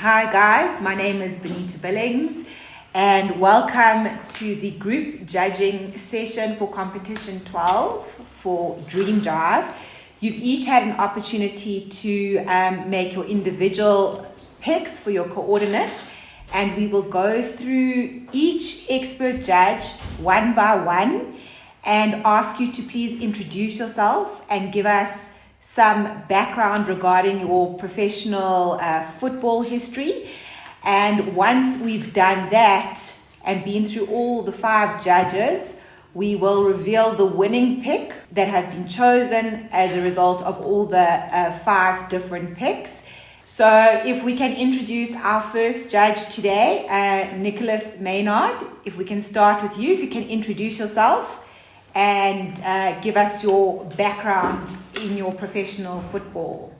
Hi guys, my name is Benita Billings and welcome to the group judging session for competition 12 for Dream Drive. You've each had an opportunity to make your individual picks for your coordinates, and we will go through each expert judge one by one and ask you to please introduce yourself and give us some background regarding your professional football history. And once we've done that and been through all the 5 judges, we will reveal the winning pick that have been chosen as a result of all the 5 different picks. So if we can introduce our first judge today, Nicholas Mynhardt, if we can start with you, if you can introduce yourself and give us your background in your professional football.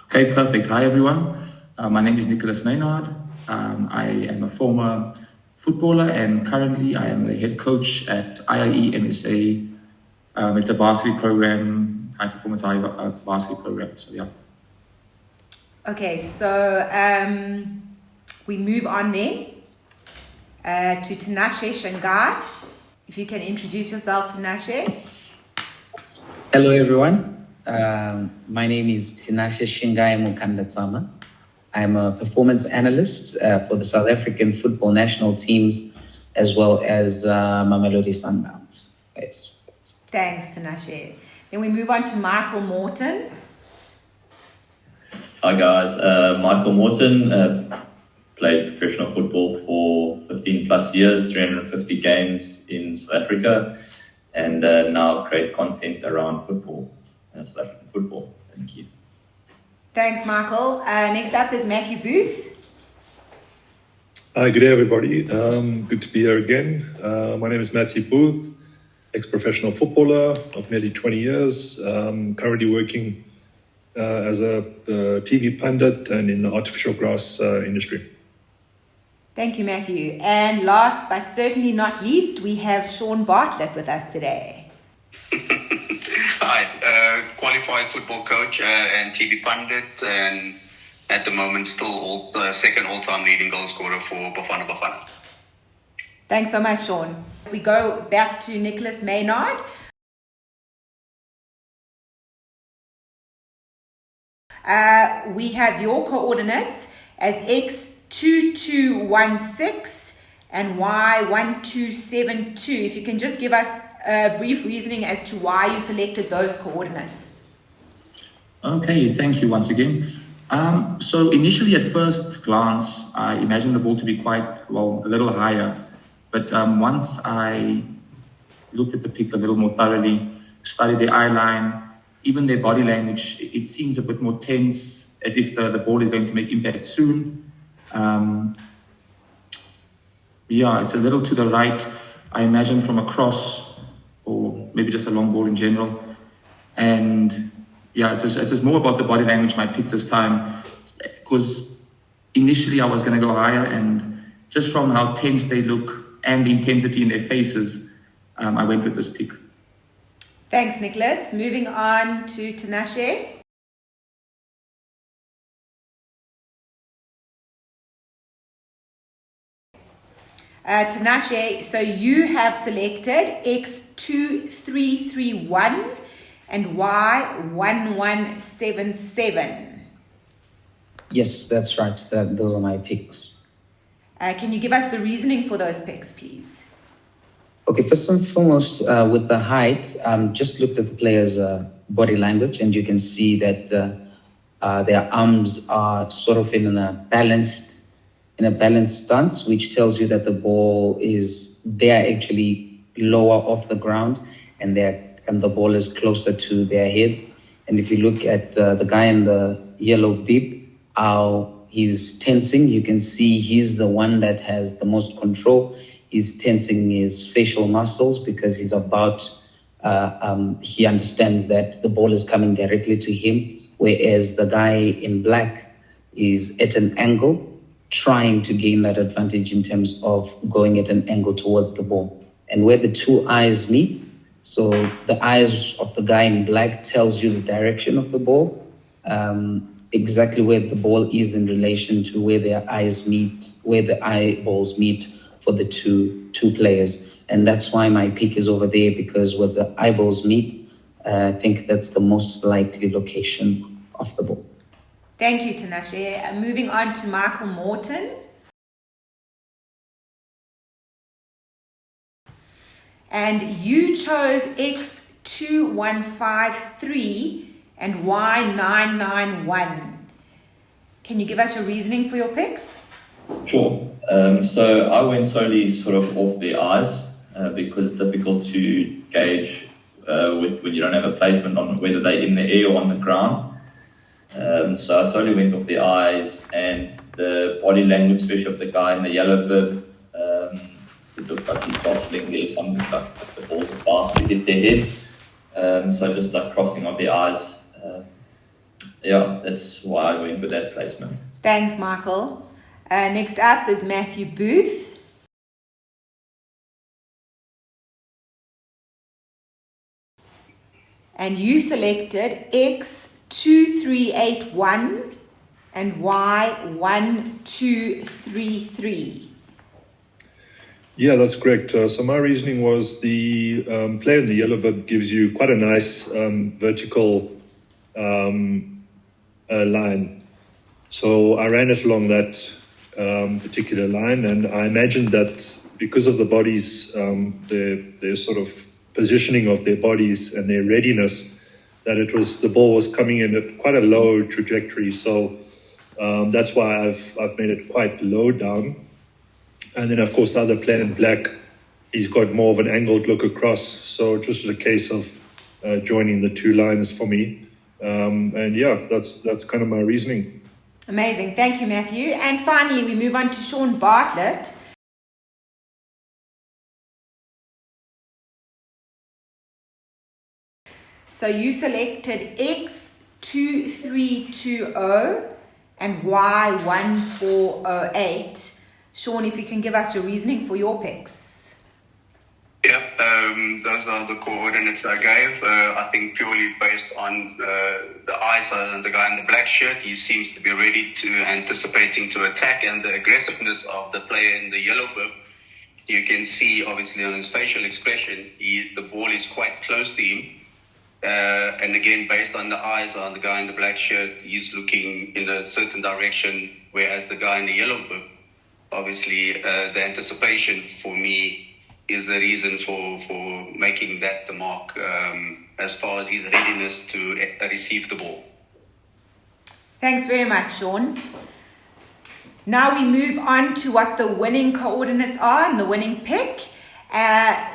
Okay, perfect. Hi, everyone. My name is Nicholas Mynhardt. I am a former footballer and currently I am the head coach at IIE MSA. It's a varsity program, high performance varsity program. So, yeah. Okay, so we move on then to Tinashe Shingai. If you can introduce yourself, Tinashe. Hello, everyone. My name is Tinashe Shingai Mukandatsama. I'm a performance analyst for the South African football national teams, as well as Mamelodi Sundowns. Thanks, Tinashe. Then we move on to Michael Morton. Hi, guys. Michael Morton. Played professional football for 15 plus years, 350 games in South Africa, and now create content around football, South African football. Thank you. Thanks, Michael. Next up is Matthew Booth. Hi, good day, everybody. Good to be here again. My name is Matthew Booth, ex-professional footballer of nearly 20 years, currently working as a TV pundit and in the artificial grass industry. Thank you, Matthew. And last but certainly not least, we have Shaun Bartlett with us today. Hi, qualified football coach and TV pundit, and at the moment still second all-time leading goal scorer for Bafana Bafana. Thanks so much, Shaun. We go back to Nicholas Mynhardt. We have your coordinates as X2216 and Y1272. If you can just give us a brief reasoning as to why you selected those coordinates. Okay, thank you once again. So initially at first glance, I imagined the ball to be a little higher. But once I looked at the pick a little more thoroughly, studied their eye line, even their body language, it seems a bit more tense, as if the ball is going to make impact soon. It's a little to the right, I imagine, from a cross or maybe just a long ball in general. And it was more about the body language my pick this time, because initially I was going to go higher, and just from how tense they look and the intensity in their faces, I went with this pick. Thanks, Nicholas. Moving on to Tinashe. Tinashe, so you have selected X2331 and Y1177. Yes, that's right. Those are my picks. Can you give us the reasoning for those picks, please? Okay, first and foremost, with the height, just looked at the players' body language, and you can see that their arms are sort of in a balanced stance, which tells you that the ball they're actually lower off the ground, and the ball is closer to their heads. And if you look at the guy in the yellow bib, how he's tensing, you can see he's the one that has the most control. He's tensing his facial muscles because he understands that the ball is coming directly to him, whereas the guy in black is at an angle, trying to gain that advantage in terms of going at an angle towards the ball. And where the two eyes meet, so the eyes of the guy in black tells you the direction of the ball, exactly where the ball is in relation to where their eyes meet, where the eyeballs meet for the two players. And that's why my pick is over there, because where the eyeballs meet, I think that's the most likely location of the ball. Thank you, Tinashe. Moving on to Michael Morton. And you chose X2153 and Y991. Can you give us your reasoning for your picks? Sure. So I went solely sort of off the eyes because it's difficult to gauge when you don't have a placement on whether they're in the air or on the ground. So I solely went off the eyes and the body language, especially of the guy in the yellow bib. It looks like he's jostling there, something like the balls about to hit their heads. So just like crossing of the eyes. Yeah, that's why I went with that placement. Thanks, Michael. Next up is Matthew Booth. And you selected X2381 and Y1233. Yeah, that's correct. So my reasoning was the player in the yellow bib gives you quite a nice vertical line. So I ran it along that particular line, and I imagined that because of the bodies, their sort of positioning of their bodies and their readiness, that the ball was coming in at quite a low trajectory. So that's why I've made it quite low down. And then, of course, the other player in black, he's got more of an angled look across. So just a case of joining the two lines for me. And yeah, that's kind of my reasoning. Amazing. Thank you, Matthew. And finally, we move on to Shaun Bartlett. So you selected X2320 and Y1408. Shaun, if you can give us your reasoning for your picks. Yeah, those are the coordinates I gave. I think purely based on the eyes of the guy in the black shirt. He seems to be ready to anticipating to attack, and the aggressiveness of the player in the yellow bib. You can see obviously on his facial expression, the ball is quite close to him. And again, based on the eyes on the guy in the black shirt, he's looking in a certain direction, whereas the guy in the yellow bib, obviously, the anticipation for me is the reason for making that the mark as far as his readiness to receive the ball. Thanks very much, Shaun. Now we move on to what the winning coordinates are and the winning pick.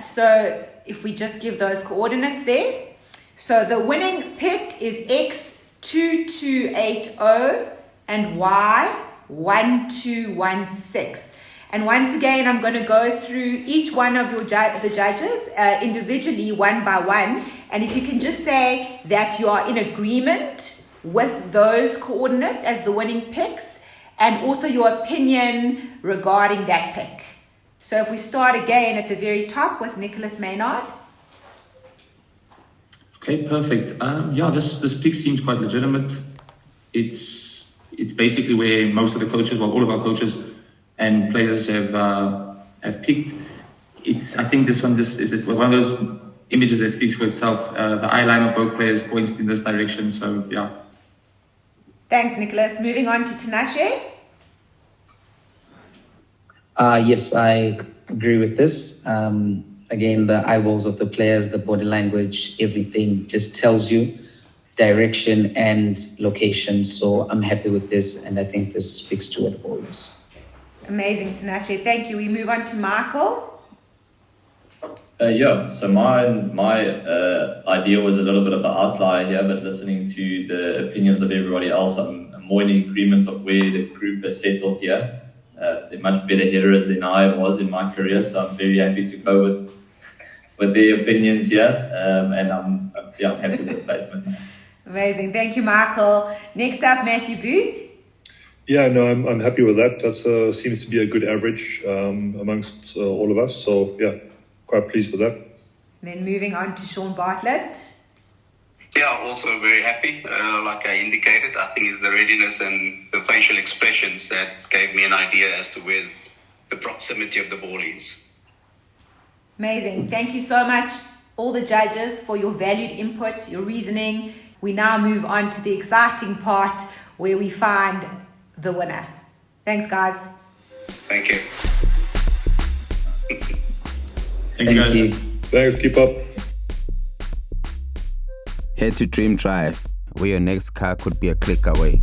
So if we just give those coordinates there. So the winning pick is X2280 and Y1216. And once again, I'm going to go through each one of the judges individually, one by one. And if you can just say that you are in agreement with those coordinates as the winning picks, and also your opinion regarding that pick. So if we start again at the very top with Nicholas Mynhardt. Okay, perfect. Yeah, this pick seems quite legitimate. It's basically where most of the coaches, well, all of our coaches and players have picked. I think this one just is one of those images that speaks for itself. The eye line of both players points in this direction. So yeah. Thanks, Nicholas. Moving on to Tinashe. Yes, I agree with this. Again, the eyeballs of the players, the body language, everything just tells you direction and location. So I'm happy with this, and I think this speaks to what the ball is. Amazing, Tinashe. Thank you. We move on to Michael. Yeah, so my idea was a little bit of an outlier here, but listening to the opinions of everybody else, I'm more in agreement of where the group has settled here. They're much better hitters than I was in my career, so I'm very happy to go with their opinions here, and I'm happy with the placement. Amazing. Thank you, Michael. Next up, Matthew Booth. Yeah, no, I'm happy with that. That seems to be a good average amongst all of us. So yeah, quite pleased with that. Then moving on to Shaun Bartlett. Yeah, also very happy. Like I indicated, I think it's the readiness and the facial expressions that gave me an idea as to where the proximity of the ball is. Amazing. Thank you so much, all the judges, for your valued input, your reasoning. We now move on to the exciting part where we find the winner. Thanks, guys. Thank you. Thank you, guys. Thanks, keep up. Head to Dream Drive, where your next car could be a click away.